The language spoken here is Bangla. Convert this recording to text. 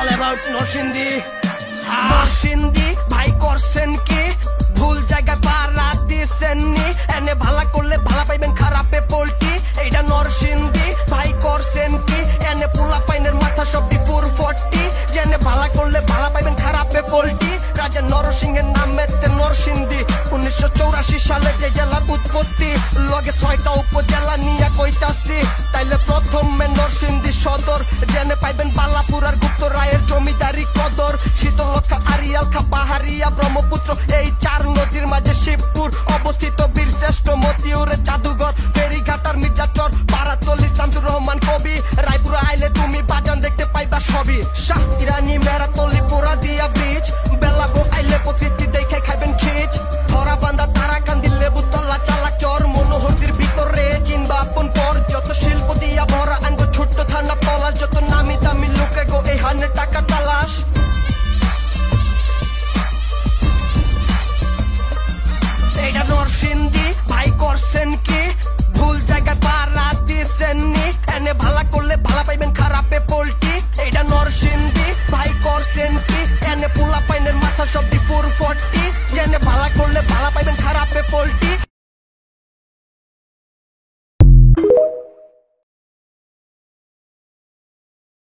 অ্যাবাউট নরসিংদী। নরসিংদী ভাই করছেন কি ভুল জায়গায় পাড়া দিছেন নি, এনে ভালা করলে ভালা পাইবেন খারাপে পোল্টি। এইটা নরসিংদী ভাই করছেন কি এনে পোলা পাইনের মাথা সব ডিপুর 40, জেনে ভালা করলে ভালা পাইবেন খারাপে পোল্টি। রাজা নরসিংহের নামেতে নরসিংদী, 1984 সালে যে জেলার উৎপত্তি, লগে 6টা উপজেলা নিয়ে কইতাছি। তাইলে প্রথমে নরসিংদী সদর, জেনে পাইবেন বালাপুর আর গুপ্ত রায়ের জমিদারি কদর। শীতলক্ষা, আরিয়ালখা, পাহাড়িয়া, ব্রহ্মপুত্র এই 4 নদীর মাঝে শিবপুর অবস্থিত। বীরশ্রেষ্ঠ মতিউরের জাদুঘর, ফেরিঘাটার মির্জাচর, পাড়াতলি শামসুর রহমান কবি। রায়পুরা আইলে তুমি বাজান দেখতে পাইবা সবই। শাহ ইরানি মেরাতলি পোড়া দিয়া ব্রিজ,